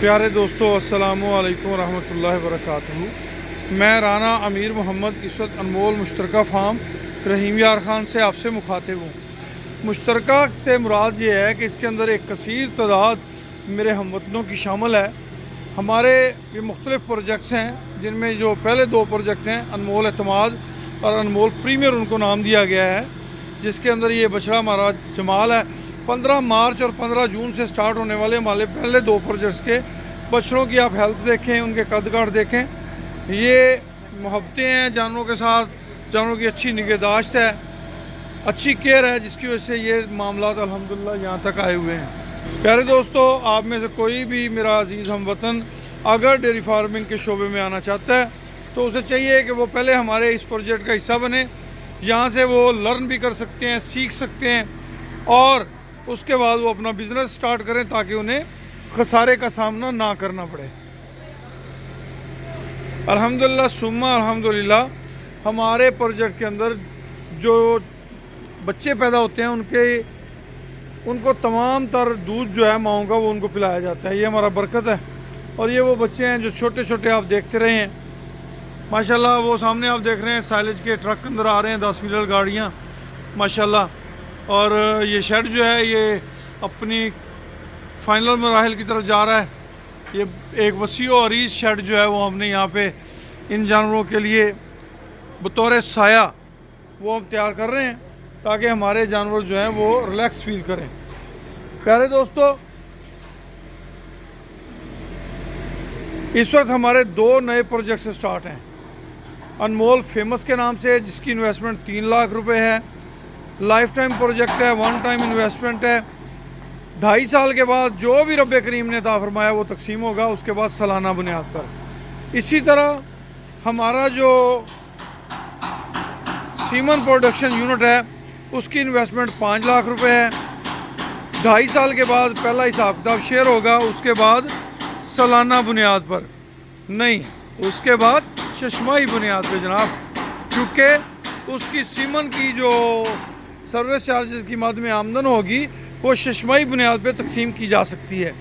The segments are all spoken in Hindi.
प्यारे दोस्तों, अस्सलामु अलैकुम रहमतुल्लाहि वबरकातुहू। मैं राना अमीर मोहम्मद इस वक्त अनमोल मुश्तरका फार्म रहीम यार ख़ान से आपसे मुखातिब हूँ। मुश्तरका से मुराद ये है कि इसके अंदर एक कसीर तादाद मेरे हमवतनों की शामिल है। हमारे ये मुख्तलिफ़ प्रोजेक्ट्स हैं, जिनमें जो पहले दो प्रोजेक्ट हैं अनमोल एतमाद और अनमोल प्रीमियर, उनको नाम दिया गया है, जिसके अंदर ये बछड़ा हमारा जमाल है। 15 मार्च और 15 जून से स्टार्ट होने वाले हमारे पहले दो प्रोजेक्ट्स के बछड़ों की आप हेल्थ देखें, उनके कद काठ देखें। ये मोहब्बतें हैं जानवरों के साथ, जानवरों की अच्छी निगहदाश्त है, अच्छी केयर है, जिसकी वजह से ये मामलात अल्हम्दुलिल्लाह यहाँ तक आए हुए हैं। प्यारे दोस्तों, आप में से कोई भी मेरा अजीज़ हमवतन अगर डेयरी फार्मिंग के शोबे में आना चाहता है तो उसे चाहिए कि वो पहले हमारे इस प्रोजेक्ट का हिस्सा बने। यहाँ से वो लर्न भी कर सकते हैं, सीख सकते हैं और उसके बाद वो अपना बिज़नेस स्टार्ट करें ताकि उन्हें खसारे का सामना ना करना पड़े। अल्हम्दुलिल्लाह सुम्मा अल्हम्दुलिल्लाह, हमारे प्रोजेक्ट के अंदर जो बच्चे पैदा होते हैं उनको तमाम तर दूध जो है माओं का वो उनको पिलाया जाता है। ये हमारा बरकत है। और ये वो बच्चे हैं जो छोटे छोटे आप देखते रहे हैं माशाल्लाह। वो सामने आप देख रहे हैं साइलेज के ट्रक अंदर आ रहे हैं, 10 व्हीलर गाड़ियाँ माशाल्लाह। और ये शेड जो है ये अपनी फाइनल मराहिल की तरफ जा रहा है। ये एक वसी और अरीज शेड जो है वो हमने यहाँ पे इन जानवरों के लिए बतौर साया वो हम तैयार कर रहे हैं ताकि हमारे जानवर जो हैं वो रिलैक्स फील करें। प्यारे दोस्तों, इस वक्त हमारे दो नए प्रोजेक्ट स्टार्ट हैं। अनमोल फेमस के नाम से, जिसकी इन्वेस्टमेंट 3 लाख रुपए है। लाइफ टाइम प्रोजेक्ट है, वन टाइम इन्वेस्टमेंट है। 2.5 साल के बाद जो भी रब्बे करीम ने अता फरमाया वो तकसीम होगा, उसके बाद सालाना बुनियाद पर। इसी तरह हमारा जो सीमन प्रोडक्शन यूनिट है उसकी इन्वेस्टमेंट 5 लाख रुपए है। 2.5 साल के बाद पहला हिसाब किताब शेयर होगा, उसके बाद सालाना बुनियाद पर नहीं, उसके बाद चश्माई बुनियाद पर जनाब, क्योंकि उसकी सीमन की जो सर्विस चार्जेस की मद में आमदन होगी वो चश्माई बुनियाद पर तकसीम की जा सकती है।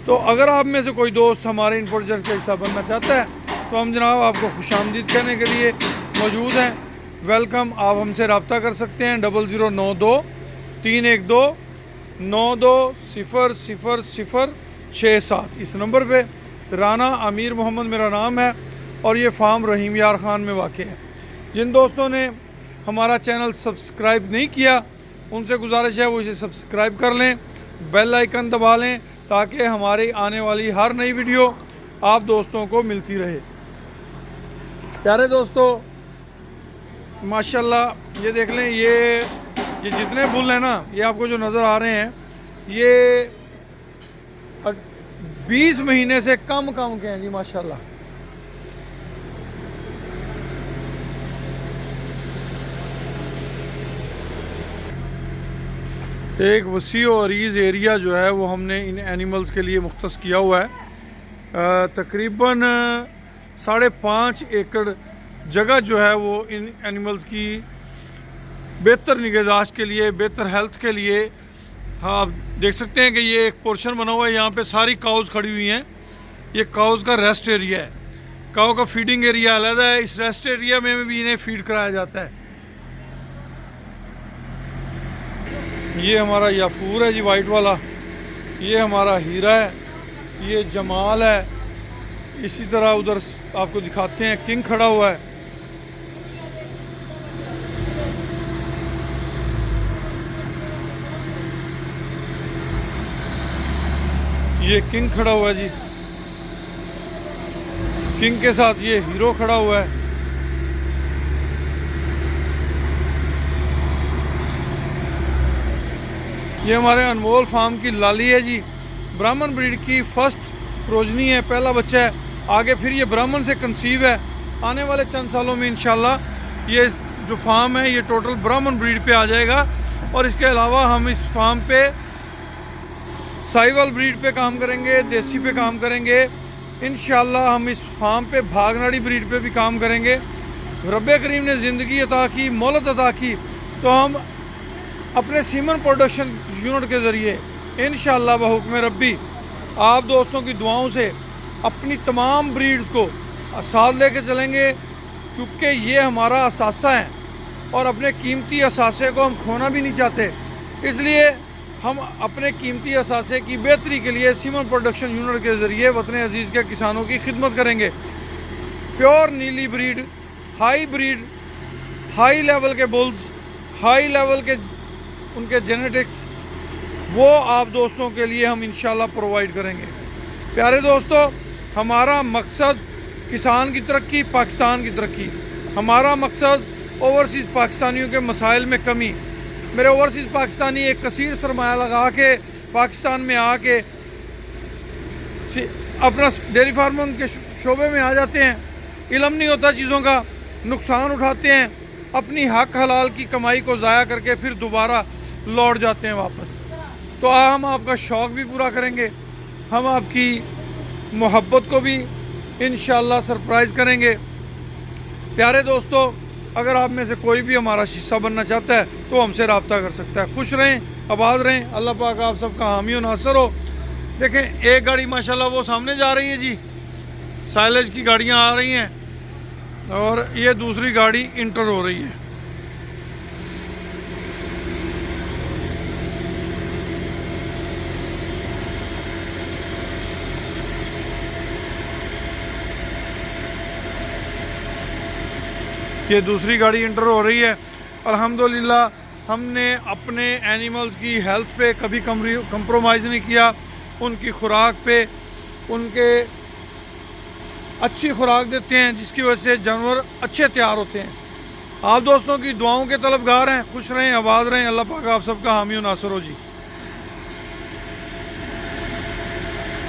तो अगर आप में से कोई दोस्त हमारे इन प्रोजेक्ट का हिस्सा बनना चाहता है तो हम जनाब आपको खुशामदीद कहने के लिए मौजूद हैं। वेलकम। आप हमसे रब्ता कर सकते हैं 0092 312 920067। इस नंबर पे राना अमीर मोहम्मद मेरा नाम है और ये फार्म रहीम यार ख़ान में वाक़ है। जिन दोस्तों ने हमारा चैनल सब्सक्राइब नहीं किया उनसे गुजारिश है वो इसे सब्सक्राइब कर लें, बेल आइकन दबा लें ताकि हमारी आने वाली हर नई वीडियो आप दोस्तों को मिलती रहे। प्यारे दोस्तों, माशाल्लाह ये देख लें, ये जितने बुल हैं ना, ये आपको जो नज़र आ रहे हैं ये 20 महीने से कम के हैं जी माशाल्लाह। एक वसी और अरीज़ एरिया जो है वो हमने इन एनिमल्स के लिए मुख्तस किया हुआ है। तकरीबन 5.5 एकड़ जगह जो है वो इन एनिमल्स की बेहतर निगहदाश्त के लिए, बेहतर हेल्थ के लिए। हाँ, आप देख सकते हैं कि ये एक पोर्शन बना हुआ है, यहाँ पे सारी काउज़ खड़ी हुई हैं। ये काउज़ का रेस्ट एरिया है, काउ का फीडिंग एरिया अलग है। इस रेस्ट एरिया में भी इन्हें फीड कराया जाता है। ये हमारा याफूर है जी, वाइट वाला। ये हमारा हीरा है, ये जमाल है। इसी तरह उधर आपको दिखाते हैं किंग खड़ा हुआ है। ये किंग खड़ा हुआ है जी, किंग के साथ ये हीरो खड़ा हुआ है। ये हमारे अनमोल फार्म की लाली है जी, ब्राह्मण ब्रीड की फर्स्ट प्रोजनी है, पहला बच्चा है। आगे फिर ये ब्राह्मण से कंसीव है। आने वाले चंद सालों में इंशाल्लाह ये जो फार्म है ये टोटल ब्राह्मण ब्रीड पे आ जाएगा। और इसके अलावा हम इस फार्म पे साहिवाल ब्रीड पे काम करेंगे, देसी पे काम करेंगे। इंशाल्लाह हम इस फार्म पे भागनाड़ी ब्रीड पे भी काम करेंगे। रब्बे करीम ने ज़िंदगी अता की, मोहलत अता की, तो हम अपने सीमन प्रोडक्शन यूनिट के ज़रिए इंशाअल्लाह बहुक्म रब्बी आप दोस्तों की दुआओं से अपनी तमाम ब्रीड्स को साथ लेके चलेंगे, क्योंकि ये हमारा असासा है और अपने कीमती असासे को हम खोना भी नहीं चाहते। इसलिए हम अपने कीमती असासे की बेहतरी के लिए सीमन प्रोडक्शन यूनिट के ज़रिए वतन अजीज़ के किसानों की खिदमत करेंगे। प्योर नीली ब्रीड, हाई लेवल के बुल्स, हाई लेवल के उनके जेनेटिक्स, वो आप दोस्तों के लिए हम इंशाल्लाह प्रोवाइड करेंगे। प्यारे दोस्तों, हमारा मकसद किसान की तरक्की, पाकिस्तान की तरक्की। हमारा मकसद ओवरसीज़ पाकिस्तानियों के मसाइल में कमी। मेरे ओवरसीज़ पाकिस्तानी एक कसीर सरमाया लगा के पाकिस्तान में आके अपना डेयरी फार्मिंग के शोबे में आ जाते हैं, इल्म नहीं होता चीज़ों का, नुकसान उठाते हैं, अपनी हक हलाल की कमाई को ज़ाया करके फिर दोबारा लौट जाते हैं वापस। तो हम आपका शौक़ भी पूरा करेंगे, हम आपकी मोहब्बत को भी इंशाल्लाह सरप्राइज़ करेंगे। प्यारे दोस्तों, अगर आप में से कोई भी हमारा हिस्सा बनना चाहता है तो हमसे रब्ता कर सकता है। खुश रहें, आबाद रहें, अल्लाह पाक आप सबका हामी व नासर हो। देखें, एक गाड़ी माशाल्लाह वो सामने जा रही है जी, साइलेज की गाड़ियाँ आ रही हैं और ये दूसरी गाड़ी इंटर हो रही है। ये दूसरी गाड़ी इंटर हो रही है। अल्हम्दुलिल्लाह हमने अपने एनिमल्स की हेल्थ पे कभी कंप्रोमाइज़ नहीं किया। उनकी खुराक पे उनके अच्छी खुराक देते हैं, जिसकी वजह से जानवर अच्छे तैयार होते हैं। आप दोस्तों की दुआओं के तलबगार हैं। खुश रहें, आबाद रहें, अल्लाह पाक आप सबका हामी व नासर हो जी।